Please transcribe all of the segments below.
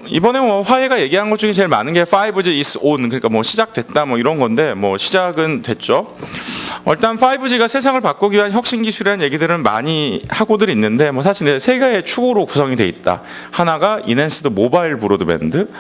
이번에 뭐 화해가 얘기한 것 중에 제일 많은 게 5G is on, 그러니까 뭐 시작됐다 뭐 이런 건데 뭐 시작은 됐죠. 일단 5G가 세상을 바꾸기 위한 혁신 기술이라는 얘기들은 많이 하고들 있는데 뭐 사실 세 개의 축으로 구성이 돼 있다. 하나가 인핸스드 모바일 브로드밴드,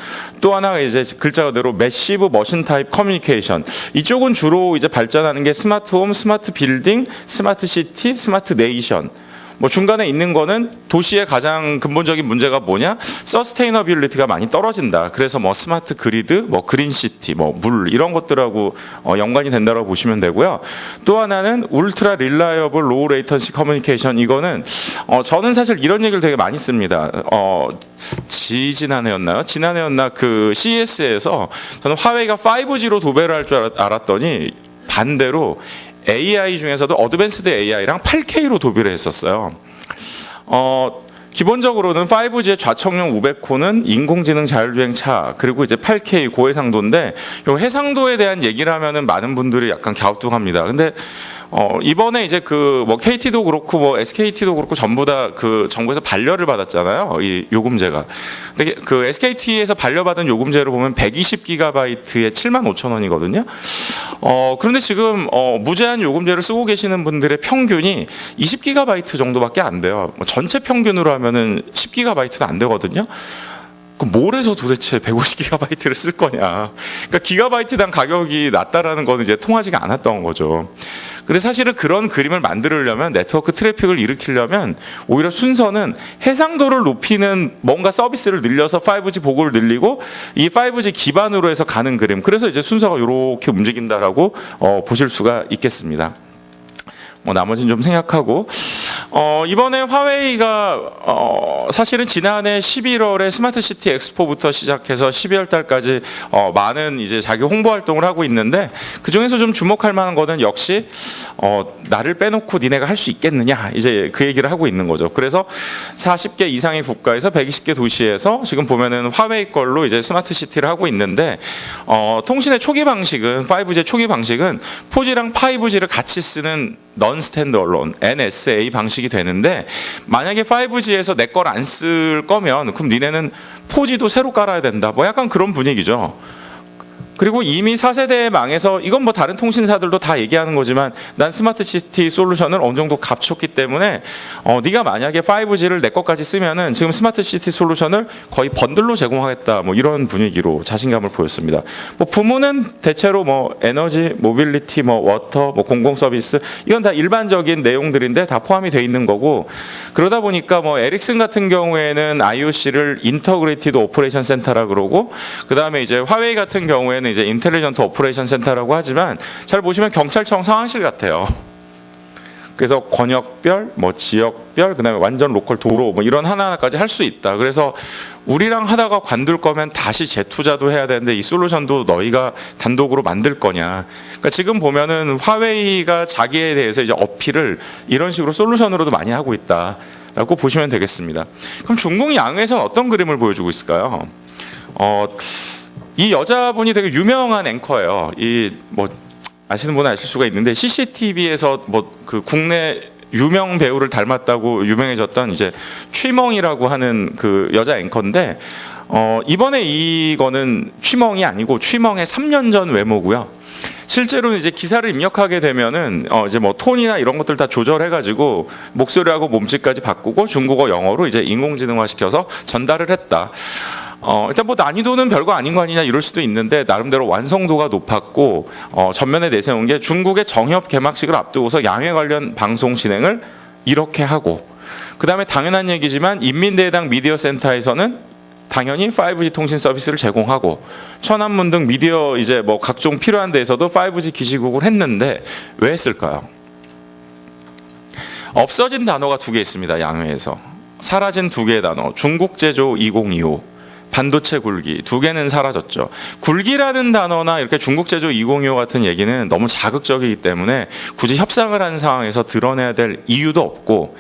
또 하나가 이제 글자 그대로 매시브 머신 타입 커뮤니케이션. 이쪽은 주로 이제 발전하는 게 스마트 홈, 스마트 빌딩, 스마트 시티, 스마트 네이션. 뭐 중간에 있는 거는 도시의 가장 근본적인 문제가 뭐냐? 서스테이너빌리티가 많이 떨어진다. 그래서 뭐 스마트 그리드, 뭐 그린 시티, 뭐 물 이런 것들하고 연관이 된다고 보시면 되고요. 또 하나는 울트라 릴라이어블 로우 레이턴시 커뮤니케이션. 이거는 저는 사실 이런 얘기를 되게 많이 씁니다. 지난해였나 그 CES에서 저는 화웨이가 5G로 도배를 할 줄 알았더니 반대로 AI 중에서도 어드밴스드 AI랑 8K로 도배를 했었어요. 기본적으로는 5G의 좌청용 우베코는 인공지능 자율주행차, 그리고 이제 8K 고해상도인데, 요 해상도에 대한 얘기를 하면은 많은 분들이 약간 갸우뚱합니다. 근데 이번에 이제 뭐 KT도 그렇고 뭐 SKT도 그렇고 전부 다 그 정부에서 반려를 받았잖아요. 이 요금제가. 근데 그 SKT에서 반려받은 요금제로 보면 120GB에 75,000원이거든요. 그런데 지금 무제한 요금제를 쓰고 계시는 분들의 평균이 20GB 정도밖에 안 돼요. 전체 평균으로 하면은 10GB도 안 되거든요. 그럼 뭘 해서 도대체 150GB를 쓸 거냐. 그러니까 기가바이트당 가격이 낮다라는 거는 이제 통하지가 않았던 거죠. 근데 사실은 그런 그림을 만들려면, 네트워크 트래픽을 일으키려면 오히려 순서는 해상도를 높이는 뭔가 서비스를 늘려서 5G 보고를 늘리고 이 5G 기반으로 해서 가는 그림. 그래서 이제 순서가 이렇게 움직인다라고 보실 수가 있겠습니다. 뭐 나머지는 좀 생략하고, 이번에 화웨이가 사실은 지난해 11월에 스마트 시티 엑스포부터 시작해서 12월 달까지 많은 이제 자기 홍보 활동을 하고 있는데, 그 중에서 좀 주목할 만한 거는 역시 나를 빼놓고 니네가 할 수 있겠느냐, 이제 그 얘기를 하고 있는 거죠. 그래서 40개 이상의 국가에서 120개 도시에서 지금 보면은 화웨이 걸로 이제 스마트 시티를 하고 있는데, 통신의 초기 방식은 5G의 초기 방식은 4G랑 5G를 같이 쓰는 넌 스탠드얼론 NSA 방식이 되는데, 만약에 5G에서 내 걸 안 쓸 거면 그럼 니네는 4G도 새로 깔아야 된다. 뭐 약간 그런 분위기죠. 그리고 이미 4세대에 망해서, 이건 뭐 다른 통신사들도 다 얘기하는 거지만, 난 스마트 시티 솔루션을 어느 정도 갖췄기 때문에 네가 만약에 5G를 내 것까지 쓰면은 지금 스마트 시티 솔루션을 거의 번들로 제공하겠다, 뭐 이런 분위기로 자신감을 보였습니다. 뭐 부문은 대체로 뭐 에너지, 모빌리티, 뭐 워터, 뭐 공공 서비스, 이건 다 일반적인 내용들인데 다 포함이 돼 있는 거고, 그러다 보니까 뭐 에릭슨 같은 경우에는 IOC를 인터그레이티드 오퍼레이션 센터라 그러고, 그다음에 이제 화웨이 같은 경우에는 이제 인텔리전트 오퍼레이션 센터라고 하지만, 잘 보시면 경찰청 상황실 같아요. 그래서 권역별, 뭐 지역별, 그다음에 완전 로컬 도로, 뭐 이런 하나하나까지 할 수 있다. 그래서 우리랑 하다가 관둘 거면 다시 재투자도 해야 되는데 이 솔루션도 너희가 단독으로 만들 거냐. 그러니까 지금 보면은 화웨이가 자기에 대해서 이제 어필을 이런 식으로 솔루션으로도 많이 하고 있다라고 보시면 되겠습니다. 그럼 중공 양에서는 어떤 그림을 보여주고 있을까요? 이 여자분이 되게 유명한 앵커예요. 이 뭐 아시는 분은 아실 수가 있는데, CCTV에서 뭐 그 국내 유명 배우를 닮았다고 유명해졌던 이제 취멍이라고 하는 그 여자 앵커인데, 이번에 이거는 취멍이 아니고 취멍의 3년 전 외모고요. 실제로는 이제 기사를 입력하게 되면은 이제 뭐 톤이나 이런 것들 다 조절해가지고 목소리하고 몸짓까지 바꾸고 중국어, 영어로 이제 인공지능화 시켜서 전달을 했다. 일단 뭐 난이도는 별거 아닌 거 아니냐 이럴 수도 있는데, 나름대로 완성도가 높았고, 전면에 내세운 게 중국의 정협 개막식을 앞두고서 양회 관련 방송 진행을 이렇게 하고, 그 다음에 당연한 얘기지만 인민대당 미디어 센터에서는 당연히 5G 통신 서비스를 제공하고, 천안문 등 미디어 이제 뭐 각종 필요한 데에서도 5G 기시국을 했는데 왜 했을까요? 없어진 단어가 2개 있습니다. 양회에서 사라진 2개의 단어, 중국 제조 2025, 반도체 굴기, 2개는 사라졌죠. 굴기라는 단어나 이렇게 중국 제조 2025 같은 얘기는 너무 자극적이기 때문에 굳이 협상을 하는 상황에서 드러내야 될 이유도 없고,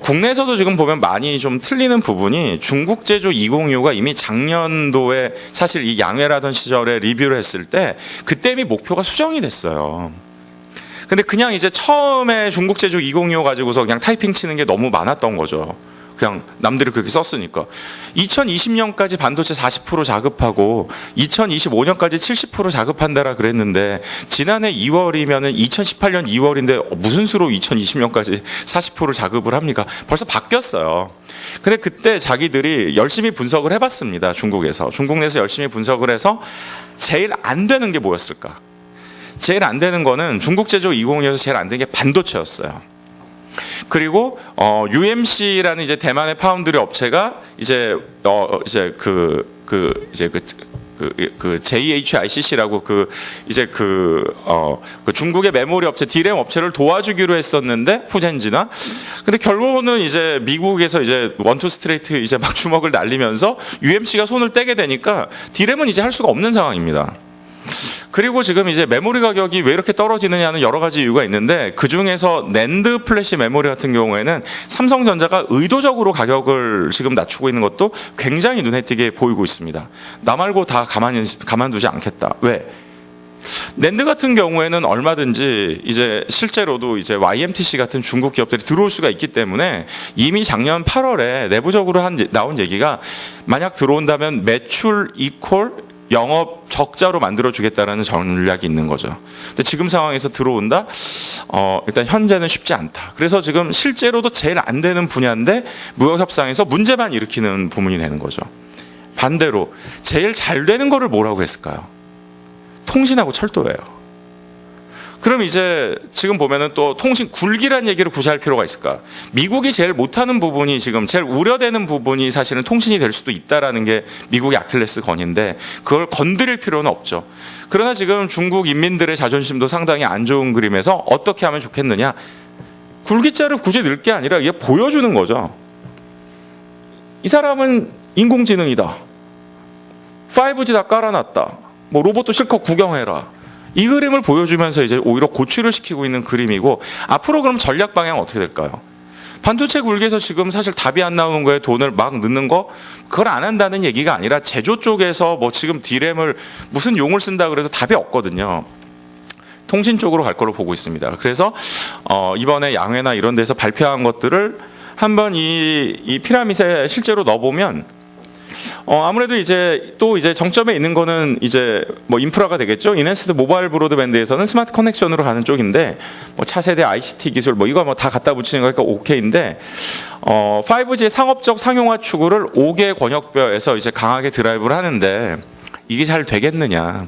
국내에서도 지금 보면 많이 좀 틀리는 부분이, 중국 제조 2025가 이미 작년도에 사실 이 양회라던 시절에 리뷰를 했을 때 그때 이미 목표가 수정이 됐어요. 근데 그냥 이제 처음에 중국 제조 2025 가지고서 그냥 타이핑 치는 게 너무 많았던 거죠. 그냥 남들이 그렇게 썼으니까. 2020년까지 반도체 40% 자급하고 2025년까지 70% 자급한다라 그랬는데 지난해 2월이면은 2018년 2월인데 무슨 수로 2020년까지 40% 자급을 합니까? 벌써 바뀌었어요. 근데 그때 자기들이 열심히 분석을 해봤습니다. 중국 내에서 열심히 분석을 해서 제일 안 되는 게 뭐였을까? 제일 안 되는 거는 중국 제조 2025에서 제일 안 되는 게 반도체였어요. 그리고 UMC라는 이제 대만의 파운드리 업체가 이제 JHICC라고 중국의 메모리 업체 디램 업체를 도와주기로 했었는데 후젠지나 근데 결론은 이제 미국에서 이제 원투 스트레이트 이제 막 주먹을 날리면서 UMC가 손을 떼게 되니까 디램은 이제 할 수가 없는 상황입니다. 그리고 지금 이제 메모리 가격이 왜 이렇게 떨어지느냐는 여러 가지 이유가 있는데 그 중에서 낸드 플래시 메모리 같은 경우에는 삼성전자가 의도적으로 가격을 지금 낮추고 있는 것도 굉장히 눈에 띄게 보이고 있습니다. 나 말고 다 가만두지 않겠다. 왜? 낸드 같은 경우에는 얼마든지 이제 실제로도 이제 YMTC 같은 중국 기업들이 들어올 수가 있기 때문에 이미 작년 8월에 내부적으로 나온 얘기가 만약 들어온다면 매출 이퀄 영업 적자로 만들어주겠다라는 전략이 있는 거죠. 근데 지금 상황에서 들어온다? 일단 현재는 쉽지 않다. 그래서 지금 실제로도 제일 안 되는 분야인데 무역협상에서 문제만 일으키는 부분이 되는 거죠. 반대로 제일 잘 되는 거를 뭐라고 했을까요? 통신하고 철도예요. 그럼 이제 지금 보면은 또 통신 굴기란 얘기를 굳이 할 필요가 있을까? 미국이 제일 못하는 부분이 지금 제일 우려되는 부분이 사실은 통신이 될 수도 있다라는 게 미국의 아킬레스 건인데 그걸 건드릴 필요는 없죠. 그러나 지금 중국 인민들의 자존심도 상당히 안 좋은 그림에서 어떻게 하면 좋겠느냐? 굴기자를 굳이 넣을 게 아니라 이게 보여주는 거죠. 이 사람은 인공지능이다. 5G 다 깔아놨다. 뭐 로봇도 실컷 구경해라. 이 그림을 보여주면서 이제 오히려 고취를 시키고 있는 그림이고 앞으로 그럼 전략 방향은 어떻게 될까요? 반도체 굴기에서 지금 사실 답이 안 나오는 거에 돈을 막 넣는 거 그걸 안 한다는 얘기가 아니라 제조 쪽에서 뭐 지금 디램을 무슨 용을 쓴다 그래도 답이 없거든요. 통신 쪽으로 갈 거로 보고 있습니다. 그래서 이번에 양회나 이런 데서 발표한 것들을 한번 이 피라밋에 실제로 넣어보면 아무래도 이제 또 이제 정점에 있는 거는 이제 뭐 인프라가 되겠죠. 인핸스드 모바일 브로드밴드에서는 스마트 커넥션으로 가는 쪽인데 뭐 차세대 ICT 기술 뭐 이거 뭐 다 갖다 붙이는 거니까 오케이인데 5G의 상업적 상용화 추구를 5개 권역별에서 이제 강하게 드라이브를 하는데 이게 잘 되겠느냐?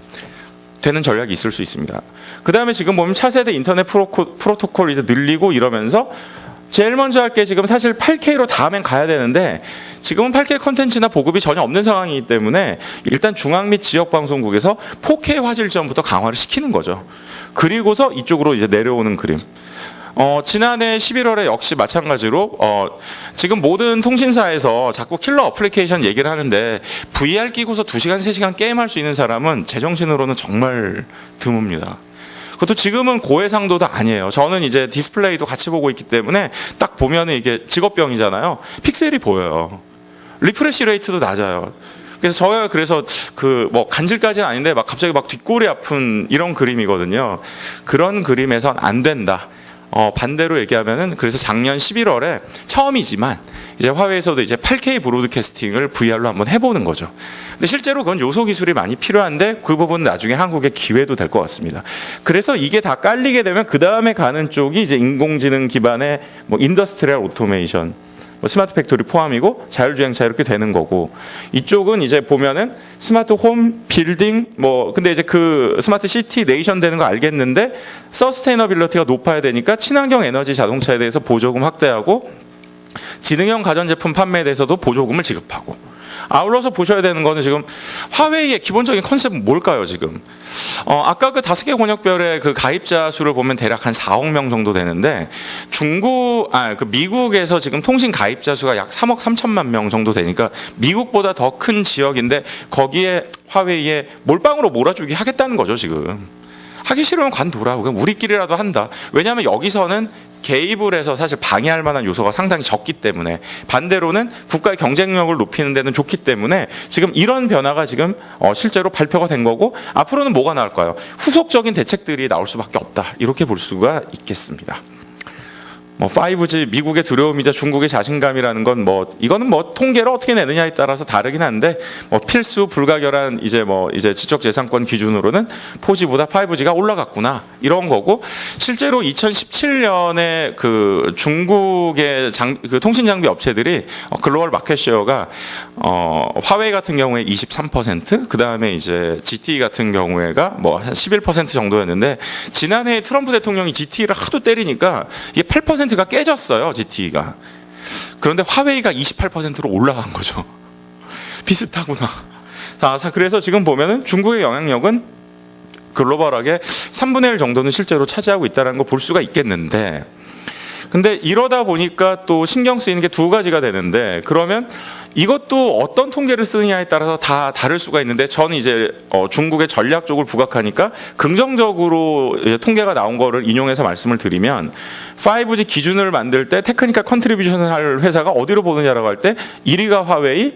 되는 전략이 있을 수 있습니다. 그 다음에 지금 보면 차세대 인터넷 프로토콜 이제 늘리고 이러면서 제일 먼저 할 게 지금 사실 8K로 다음엔 가야 되는데 지금은 8K 컨텐츠나 보급이 전혀 없는 상황이기 때문에 일단 중앙 및 지역 방송국에서 4K 화질 지원부터 강화를 시키는 거죠. 그리고서 이쪽으로 이제 내려오는 그림. 지난해 11월에 역시 마찬가지로 지금 모든 통신사에서 자꾸 킬러 어플리케이션 얘기를 하는데 VR 끼고서 2시간, 3시간 게임할 수 있는 사람은 제정신으로는 정말 드뭅니다. 그것도 지금은 고해상도도 아니에요. 저는 이제 디스플레이도 같이 보고 있기 때문에 딱 보면은 이게 직업병이잖아요. 픽셀이 보여요. 리프레시 레이트도 낮아요. 그래서 저야 그래서 그 뭐 간질까지는 아닌데 막 갑자기 막 뒷골이 아픈 이런 그림이거든요. 그런 그림에선 안 된다. 반대로 얘기하면은 그래서 작년 11월에 처음이지만 이제 화웨이에서도 이제 8K 브로드캐스팅을 VR로 한번 해보는 거죠. 근데 실제로 그건 요소 기술이 많이 필요한데 그 부분은 나중에 한국의 기회도 될 것 같습니다. 그래서 이게 다 깔리게 되면 그 다음에 가는 쪽이 이제 인공지능 기반의 뭐 인더스트리얼 오토메이션, 뭐 스마트 팩토리 포함이고 자율주행차 이렇게 되는 거고 이쪽은 이제 보면은 스마트 홈, 빌딩 뭐 근데 이제 그 스마트 시티 네이션 되는 거 알겠는데 서스테이너빌리티가 높아야 되니까 친환경 에너지 자동차에 대해서 보조금 확대하고 지능형 가전제품 판매에 대해서도 보조금을 지급하고 아울러서 보셔야 되는 거는 지금 화웨이의 기본적인 컨셉은 뭘까요, 지금? 아까 그 5개 권역별의 그 가입자 수를 보면 대략 한 4억 명 정도 되는데 미국에서 지금 통신 가입자 수가 약 3억 3천만 명 정도 되니까 미국보다 더 큰 지역인데 거기에 화웨이에 몰빵으로 몰아주기 하겠다는 거죠, 지금. 하기 싫으면 관둬라. 그럼 우리끼리라도 한다. 왜냐하면 여기서는 개입을 해서 사실 방해할 만한 요소가 상당히 적기 때문에 반대로는 국가의 경쟁력을 높이는 데는 좋기 때문에 지금 이런 변화가 지금 실제로 발표가 된 거고 앞으로는 뭐가 나올까요? 후속적인 대책들이 나올 수밖에 없다. 이렇게 볼 수가 있겠습니다. 뭐 5G 미국의 두려움이자 중국의 자신감이라는 건 뭐 이거는 뭐 통계를 어떻게 내느냐에 따라서 다르긴 한데 뭐 필수 불가결한 이제 지적재산권 기준으로는 4G보다 5G가 올라갔구나 이런 거고, 실제로 2017년에 그 중국의 그 통신 장비 업체들이 글로벌 마켓 셰어가 화웨이 같은 경우에 23%, 그 다음에 이제 GTE 같은 경우에가 뭐 한 11% 정도였는데, 지난해 트럼프 대통령이 GTE를 하도 때리니까 이게 8%가 깨졌어요, GTE가. 그런데 화웨이가 28%로 올라간 거죠. 비슷하구나. 그래서 지금 보면은 중국의 영향력은 글로벌하게 3분의 1 정도는 실제로 차지하고 있다는 걸 볼 수가 있겠는데, 근데 이러다 보니까 또 신경 쓰이는 게 두 가지가 되는데, 그러면 이것도 어떤 통계를 쓰느냐에 따라서 다 다를 수가 있는데, 저는 이제 중국의 전략 쪽을 부각하니까 긍정적으로 통계가 나온 거를 인용해서 말씀을 드리면, 5G 기준을 만들 때 테크니컬 컨트리뷰션을 할 회사가 어디로 보느냐라고 할 때 1위가 화웨이,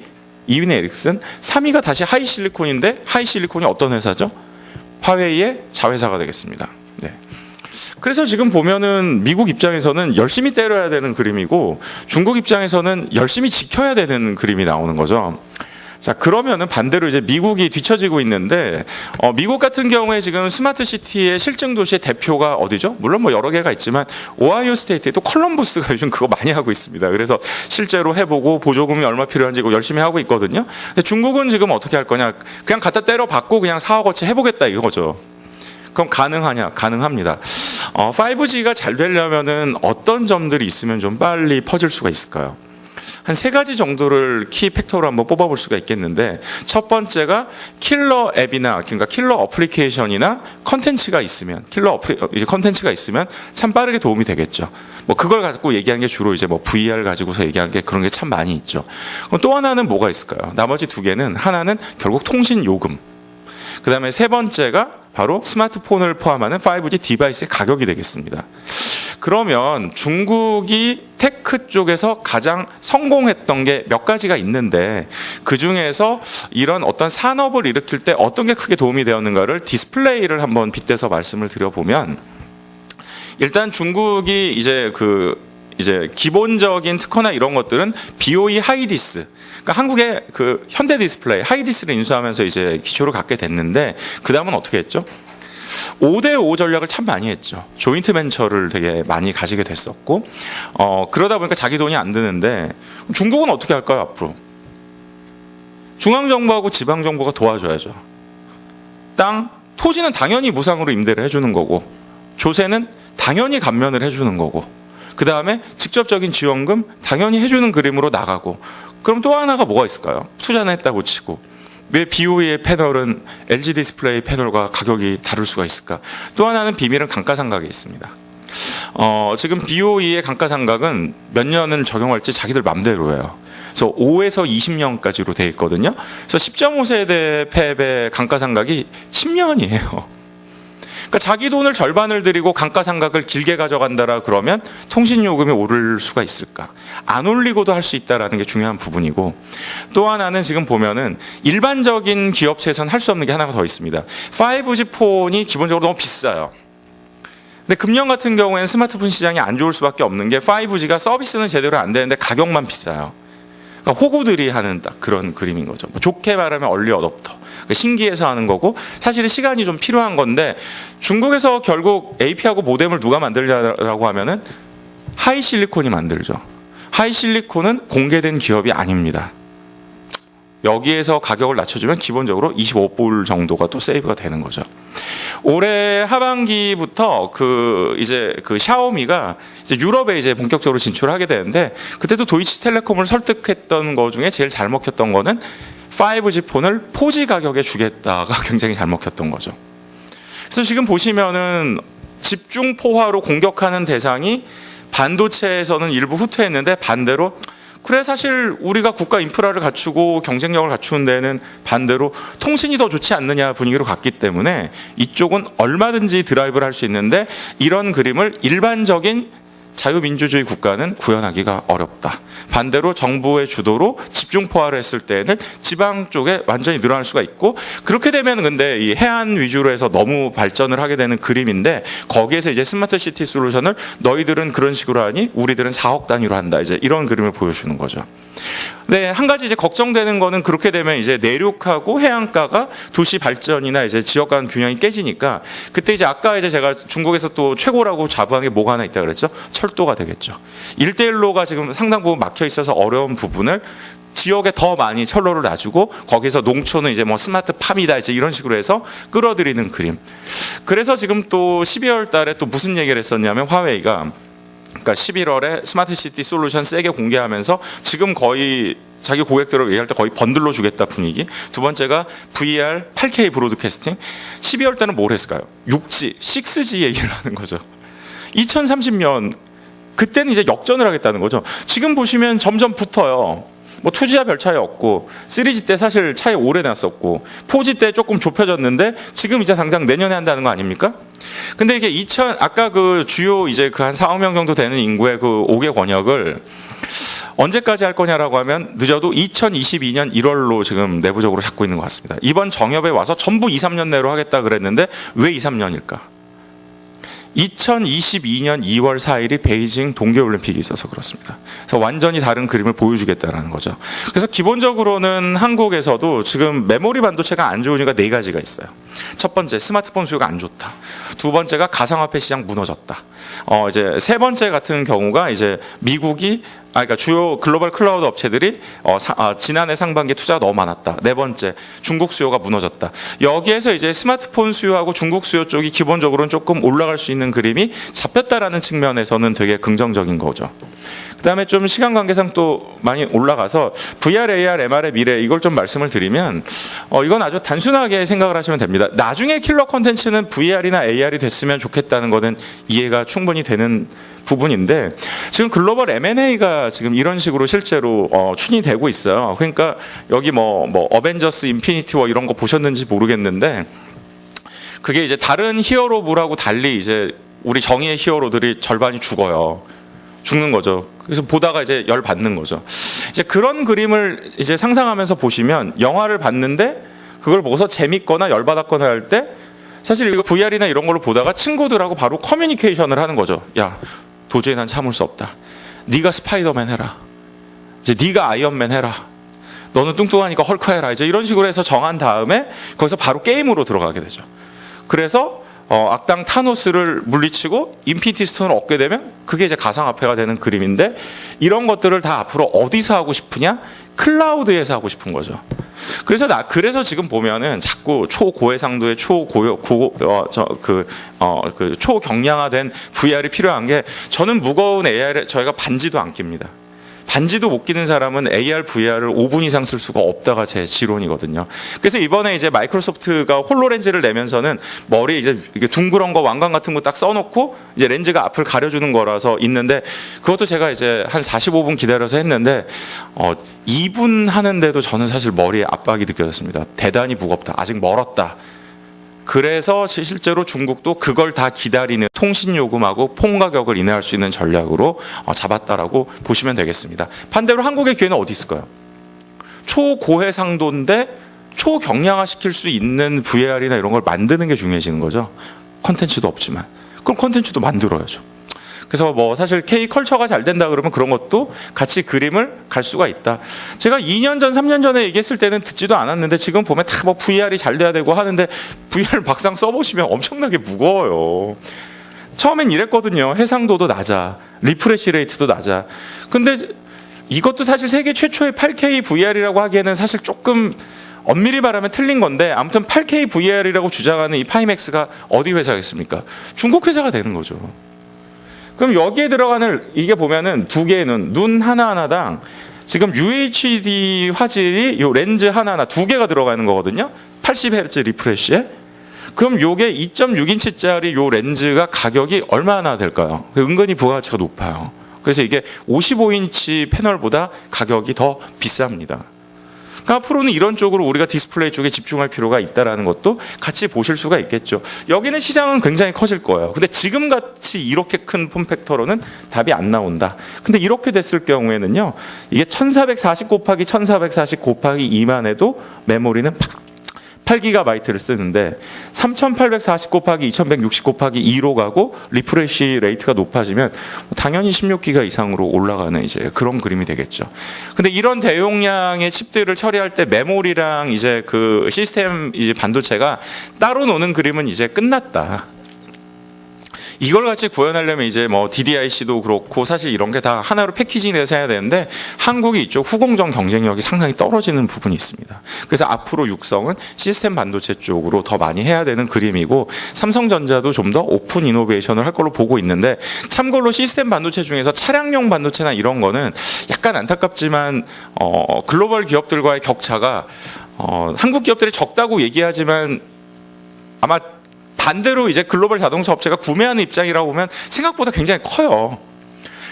2위는 에릭슨, 3위가 다시 하이실리콘인데, 하이실리콘이 어떤 회사죠? 화웨이의 자회사가 되겠습니다. 네. 그래서 지금 보면은 미국 입장에서는 열심히 때려야 되는 그림이고, 중국 입장에서는 열심히 지켜야 되는 그림이 나오는 거죠. 자, 그러면은 반대로 이제 미국이 뒤처지고 있는데, 미국 같은 경우에 지금 스마트 시티의 실증 도시의 대표가 어디죠? 물론 뭐 여러 개가 있지만 오하이오 스테이트에 또 컬럼버스가 요즘 그거 많이 하고 있습니다. 그래서 실제로 해보고 보조금이 얼마 필요한지 이거 열심히 하고 있거든요. 근데 중국은 지금 어떻게 할 거냐? 그냥 갖다 때려 받고 그냥 사업어치 해보겠다 이거죠. 그럼 가능하냐? 가능합니다. 5G가 잘 되려면은 어떤 점들이 있으면 좀 빨리 퍼질 수가 있을까요? 한 세 가지 정도를 키 팩터로 한번 뽑아볼 수가 있겠는데, 첫 번째가 킬러 앱이나, 그러니까 킬러 어플리케이션이나 컨텐츠가 있으면, 컨텐츠가 있으면 참 빠르게 도움이 되겠죠. 뭐 그걸 가지고 얘기하는 게 주로 이제 뭐 VR 가지고서 얘기하는 게 그런 게 참 많이 있죠. 그럼 또 하나는 뭐가 있을까요? 나머지 두 개는, 하나는 결국 통신 요금. 그 다음에 세 번째가 바로 스마트폰을 포함하는 5G 디바이스의 가격이 되겠습니다. 그러면 중국이 테크 쪽에서 가장 성공했던 게 몇 가지가 있는데, 그 중에서 이런 어떤 산업을 일으킬 때 어떤 게 크게 도움이 되었는가를 디스플레이를 한번 빗대서 말씀을 드려보면, 일단 중국이 이제 기본적인 특허나 이런 것들은 BOE 하이디스, 그러니까 한국의 그 현대 디스플레이 하이디스를 인수하면서 이제 기초를 갖게 됐는데, 그 다음은 어떻게 했죠? 5대5 전략을 참 많이 했죠. 조인트 벤처를 되게 많이 가지게 됐었고, 그러다 보니까 자기 돈이 안 드는데, 중국은 어떻게 할까요, 앞으로? 중앙정부하고 지방정부가 도와줘야죠. 토지는 당연히 무상으로 임대를 해주는 거고, 조세는 당연히 감면을 해주는 거고, 그 다음에 직접적인 지원금 당연히 해주는 그림으로 나가고, 그럼 또 하나가 뭐가 있을까요? 투자는 했다고 치고, 왜 BOE의 패널은 LG 디스플레이 패널과 가격이 다를 수가 있을까? 또 하나는 비밀은 감가상각에 있습니다. 지금 BOE의 감가상각은 몇 년을 적용할지 자기들 맘대로예요. 그래서 5에서 20년까지로 돼 있거든요. 그래서 10.5세대 팹의 감가상각이 10년이에요. 그러니까 자기 돈을 절반을 들이고 감가상각을 길게 가져간다라 그러면 통신요금이 오를 수가 있을까? 안 올리고도 할 수 있다라는 게 중요한 부분이고, 또 하나는 지금 보면은 일반적인 기업체에서는 할 수 없는 게 하나가 더 있습니다. 5G 폰이 기본적으로 너무 비싸요. 근데 금년 같은 경우에는 스마트폰 시장이 안 좋을 수밖에 없는 게 5G가 서비스는 제대로 안 되는데 가격만 비싸요. 그러니까 호구들이 하는 딱 그런 그림인 거죠. 좋게 말하면 얼리 어댑터. 신기해서 하는 거고, 사실은 시간이 좀 필요한 건데, 중국에서 결국 AP하고 모뎀을 누가 만들냐라고 하면은 하이실리콘이 만들죠. 하이실리콘은 공개된 기업이 아닙니다. 여기에서 가격을 낮춰주면 기본적으로 25불 정도가 또 세이브가 되는 거죠. 올해 하반기부터 이제 샤오미가 이제 유럽에 이제 본격적으로 진출하게 되는데, 그때도 도이치텔레콤을 설득했던 거 중에 제일 잘 먹혔던 거는 5G 폰을 4G 가격에 주겠다가 굉장히 잘 먹혔던 거죠. 그래서 지금 보시면은 집중 포화로 공격하는 대상이 반도체에서는 일부 후퇴했는데, 반대로 그래 사실 우리가 국가 인프라를 갖추고 경쟁력을 갖추는 데는 반대로 통신이 더 좋지 않느냐 분위기로 갔기 때문에 이쪽은 얼마든지 드라이브를 할 수 있는데, 이런 그림을 일반적인 자유민주주의 국가는 구현하기가 어렵다. 반대로 정부의 주도로 집중포화를 했을 때에는 지방 쪽에 완전히 늘어날 수가 있고, 그렇게 되면 근데 이 해안 위주로 해서 너무 발전을 하게 되는 그림인데, 거기에서 이제 스마트 시티 솔루션을 너희들은 그런 식으로 하니 우리들은 4억 단위로 한다. 이제 이런 그림을 보여주는 거죠. 네, 한 가지 이제 걱정되는 거는 그렇게 되면 이제 내륙하고 해안가가 도시 발전이나 이제 지역 간 균형이 깨지니까, 그때 이제 아까 이제 제가 중국에서 또 최고라고 자부한 게 뭐가 하나 있다 그랬죠? 철도가 되겠죠. 1대1로가 지금 상당 부분 막혀 있어서 어려운 부분을 지역에 더 많이 철로를 놔주고, 거기서 농촌은 이제 뭐 스마트팜이다 이제 이런 식으로 해서 끌어들이는 그림. 그래서 지금 또 12월 달에 또 무슨 얘기를 했었냐면, 화웨이가 그러니까 11월에 스마트 시티 솔루션 세게 공개하면서 지금 거의 자기 고객들을 얘기할 때 거의 번들로 주겠다 분위기. 두 번째가 VR 8K 브로드캐스팅. 12월 때는 뭘 했을까요? 6G, 6G 얘기를 하는 거죠. 2030년 그때는 이제 역전을 하겠다는 거죠. 지금 보시면 점점 붙어요. 뭐 2G야 별 차이 없고, 3G 때 사실 차이 오래 났었고, 4G 때 조금 좁혀졌는데 지금 이제 당장 내년에 한다는 거 아닙니까? 근데 이게 아까 그 주요 이제 그 한 4억 명 정도 되는 인구의 그 5개 권역을 언제까지 할 거냐라고 하면 늦어도 2022년 1월로 지금 내부적으로 잡고 있는 것 같습니다. 이번 정협에 와서 전부 2, 3년 내로 하겠다 그랬는데 왜 2, 3년일까? 2022년 2월 4일이 베이징 동계올림픽이 있어서 그렇습니다. 그래서 완전히 다른 그림을 보여주겠다라는 거죠. 그래서 기본적으로는 한국에서도 지금 메모리 반도체가 안 좋은 이유가 네 가지가 있어요. 첫 번째, 스마트폰 수요가 안 좋다. 두 번째가 가상화폐 시장 무너졌다. 이제 세 번째 같은 경우가 이제 미국이 그러니까 주요 글로벌 클라우드 업체들이 지난해 상반기에 투자가 너무 많았다. 네 번째, 중국 수요가 무너졌다. 여기에서 이제 스마트폰 수요하고 중국 수요 쪽이 기본적으로는 조금 올라갈 수 있는 그림이 잡혔다라는 측면에서는 되게 긍정적인 거죠. 그다음에 좀 시간 관계상 또 많이 올라가서 VR, AR, MR의 미래, 이걸 좀 말씀을 드리면 이건 아주 단순하게 생각을 하시면 됩니다. 나중에 킬러 콘텐츠는 VR이나 AR이 됐으면 좋겠다는 거는 이해가 충분히 되는 부분인데, 지금 글로벌 M&A가 지금 이런 식으로 실제로 추진되고 있어요. 그러니까 여기 뭐 어벤져스 인피니티 워 이런 거 보셨는지 모르겠는데, 그게 이제 다른 히어로물하고 달리 이제 우리 정의의 히어로들이 절반이 죽는 거죠. 그래서 보다가 이제 열 받는 거죠. 이제 그런 그림을 이제 상상하면서 보시면, 영화를 봤는데 그걸 보고서 재밌거나 열 받았거나 할 때 사실 이거 VR이나 이런 걸로 보다가 친구들하고 바로 커뮤니케이션을 하는 거죠. 야, 도저히 난 참을 수 없다. 네가 스파이더맨 해라. 이제 네가 아이언맨 해라. 너는 뚱뚱하니까 헐크 해라. 이제 이런 식으로 해서 정한 다음에 거기서 바로 게임으로 들어가게 되죠. 그래서 악당 타노스를 물리치고 인피니티 스톤을 얻게 되면 그게 이제 가상화폐가 되는 그림인데, 이런 것들을 다 앞으로 어디서 하고 싶으냐? 클라우드에서 하고 싶은 거죠. 그래서 지금 보면은 자꾸 초고해상도의 초경량화된 VR이 필요한 게, 저는 무거운 AR에 저희가 반지도 안 낍니다. 반지도 못 끼는 사람은 AR, VR을 5분 이상 쓸 수가 없다가 제 지론이거든요. 그래서 이번에 이제 마이크로소프트가 홀로렌즈를 내면서는 머리에 이제 이게 둥그런 거 왕관 같은 거 딱 써놓고 이제 렌즈가 앞을 가려주는 거라서 있는데, 그것도 제가 이제 한 45분 기다려서 했는데 2분 하는데도 저는 사실 머리에 압박이 느껴졌습니다. 대단히 무겁다. 아직 멀었다. 그래서 실제로 중국도 그걸 다 기다리는 통신 요금하고 폰 가격을 인하할 수 있는 전략으로 잡았다라고 보시면 되겠습니다. 반대로 한국의 기회는 어디 있을까요? 초고해상도인데 초경량화 시킬 수 있는 VR이나 이런 걸 만드는 게 중요해지는 거죠. 컨텐츠도 없지만. 그럼 컨텐츠도 만들어야죠. 그래서 뭐 사실 K컬처가 잘 된다 그러면 그런 것도 같이 그림을 갈 수가 있다. 제가 2년 전, 3년 전에 얘기했을 때는 듣지도 않았는데, 지금 보면 다 뭐 VR이 잘 돼야 되고 하는데, VR 막상 써보시면 엄청나게 무거워요. 처음엔 이랬거든요. 해상도도 낮아, 리프레시 레이트도 낮아. 근데 이것도 사실 세계 최초의 8K VR이라고 하기에는 사실 조금 엄밀히 말하면 틀린 건데, 아무튼 8K VR이라고 주장하는 이 파이맥스가 어디 회사겠습니까? 중국 회사가 되는 거죠. 그럼 여기에 들어가는, 이게 보면은 두 개의 눈 하나하나당 지금 UHD 화질이 요 렌즈 하나하나 두 개가 들어가는 거거든요. 80Hz 리프레시에. 그럼 요게 2.6인치짜리 요 렌즈가 가격이 얼마나 될까요? 은근히 부가가치가 높아요. 그래서 이게 55인치 패널보다 가격이 더 비쌉니다. 그러니까 앞으로는 이런 쪽으로 우리가 디스플레이 쪽에 집중할 필요가 있다라는 것도 같이 보실 수가 있겠죠. 여기는 시장은 굉장히 커질 거예요. 근데 지금같이 이렇게 큰 폼팩터로는 답이 안 나온다. 근데 이렇게 됐을 경우에는요, 이게 1440 곱하기 1440 곱하기 2만 해도 메모리는 8GB를 쓰는데 3840 곱하기 2160 곱하기 2로 가고 리프레시 레이트가 높아지면 당연히 16GB 이상으로 올라가는 이제 그런 그림이 되겠죠. 근데 이런 대용량의 칩들을 처리할 때 메모리랑 이제 그 시스템 이제 반도체가 따로 노는 그림은 이제 끝났다. 이걸 같이 구현하려면 이제 뭐 DDIC도 그렇고 사실 이런 게 다 하나로 패키징돼서 해야 되는데 한국이 이쪽 후공정 경쟁력이 상당히 떨어지는 부분이 있습니다. 그래서 앞으로 육성은 시스템 반도체 쪽으로 더 많이 해야 되는 그림이고 삼성전자도 좀 더 오픈 이노베이션을 할 걸로 보고 있는데 참고로 시스템 반도체 중에서 차량용 반도체나 이런 거는 약간 안타깝지만 글로벌 기업들과의 격차가 한국 기업들이 적다고 얘기하지만 아마 반대로 이제 글로벌 자동차 업체가 구매하는 입장이라고 보면 생각보다 굉장히 커요.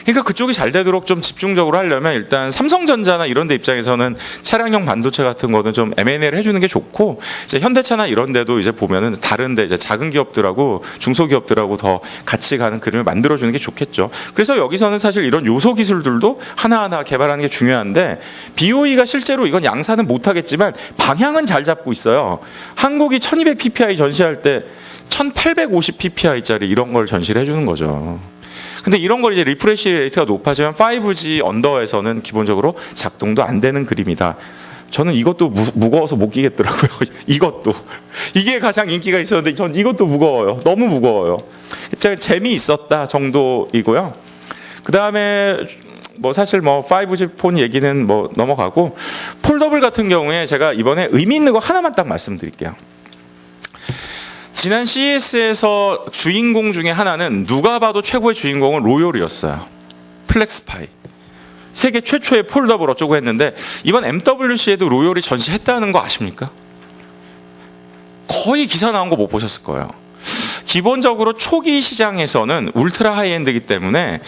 그러니까 그쪽이 잘 되도록 좀 집중적으로 하려면 일단 삼성전자나 이런 데 입장에서는 차량용 반도체 같은 거는 좀 M&A를 해주는 게 좋고, 이제 현대차나 이런 데도 이제 보면은 다른 데 이제 작은 기업들하고 중소기업들하고 더 같이 가는 그림을 만들어주는 게 좋겠죠. 그래서 여기서는 사실 이런 요소 기술들도 하나하나 개발하는 게 중요한데, BOE가 실제로 이건 양산은 못하겠지만 방향은 잘 잡고 있어요. 한국이 1200 PPI 전시할 때 1850 PPI짜리 이런 걸 전시를 해주는 거죠. 근데 이런 걸 이제 리프레시 레이트가 높아지면 5G 언더에서는 기본적으로 작동도 안 되는 그림이다. 저는 이것도 무거워서 못 끼겠더라고요. 이것도. 이게 가장 인기가 있었는데 전 이것도 무거워요. 너무 무거워요. 재미있었다 정도이고요. 그 다음에 뭐 사실 뭐 5G 폰 얘기는 뭐 넘어가고, 폴더블 같은 경우에 제가 이번에 의미 있는 거 하나만 딱 말씀드릴게요. 지난 CES에서 주인공 중에 하나는 누가 봐도 최고의 주인공은 로열이었어요. 플렉스파이. 세계 최초의 폴더블 어쩌고 했는데 이번 MWC에도 로열이 전시했다는 거 아십니까? 거의 기사 나온 거 못 보셨을 거예요. 기본적으로 초기 시장에서는 울트라 하이엔드이기 때문에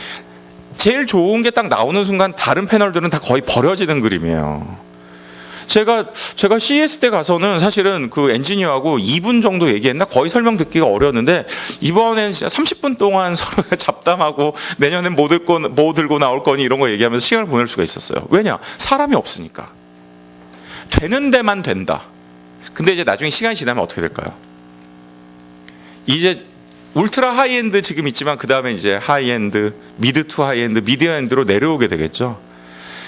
제일 좋은 게 딱 나오는 순간 다른 패널들은 다 거의 버려지는 그림이에요. 제가 CES 때 가서는 사실은 그 엔지니어하고 2분 정도 얘기했나 거의 설명 듣기가 어려웠는데, 이번엔 진짜 30분 동안 서로 잡담하고 내년엔 뭐 들고 나올 거니 이런 거 얘기하면서 시간을 보낼 수가 있었어요. 왜냐? 사람이 없으니까. 되는 데만 된다. 근데 이제 나중에 시간이 지나면 어떻게 될까요? 이제 울트라 하이엔드 지금 있지만 그 다음에 이제 하이엔드, 미드 투 하이엔드, 미드엔드로 내려오게 되겠죠.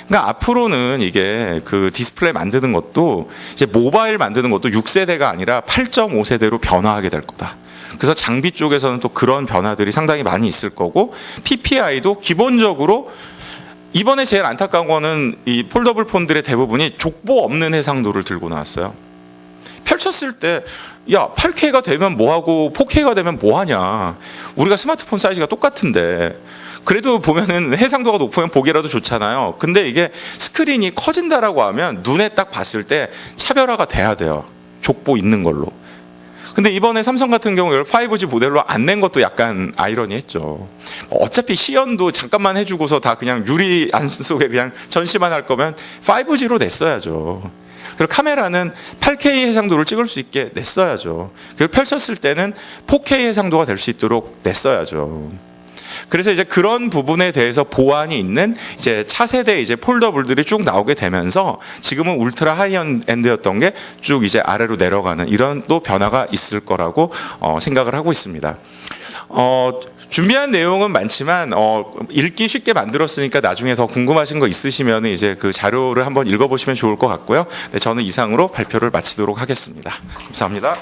그러니까 앞으로는 이게 그 디스플레이 만드는 것도 이제 모바일 만드는 것도 6세대가 아니라 8.5세대로 변화하게 될 거다. 그래서 장비 쪽에서는 또 그런 변화들이 상당히 많이 있을 거고, PPI도 기본적으로 이번에 제일 안타까운 거는 이 폴더블 폰들의 대부분이 족보 없는 해상도를 들고 나왔어요. 펼쳤을 때 야, 8K가 되면 뭐하고 4K가 되면 뭐하냐. 우리가 스마트폰 사이즈가 똑같은데 그래도 보면은 해상도가 높으면 보기라도 좋잖아요. 근데 이게 스크린이 커진다라고 하면 눈에 딱 봤을 때 차별화가 돼야 돼요. 족보 있는 걸로. 근데 이번에 삼성 같은 경우 이걸 5G 모델로 안 낸 것도 약간 아이러니했죠. 어차피 시연도 잠깐만 해주고서 다 그냥 유리 안 속에 그냥 전시만 할 거면 5G로 냈어야죠. 그리고 카메라는 8K 해상도를 찍을 수 있게 냈어야죠. 그리고 펼쳤을 때는 4K 해상도가 될 수 있도록 냈어야죠. 그래서 이제 그런 부분에 대해서 보완이 있는 이제 차세대 이제 폴더블들이 쭉 나오게 되면서 지금은 울트라 하이엔드였던 게 쭉 이제 아래로 내려가는 이런 또 변화가 있을 거라고 생각을 하고 있습니다. 준비한 내용은 많지만 읽기 쉽게 만들었으니까 나중에 더 궁금하신 거 있으시면 이제 그 자료를 한번 읽어보시면 좋을 것 같고요. 네, 저는 이상으로 발표를 마치도록 하겠습니다. 감사합니다.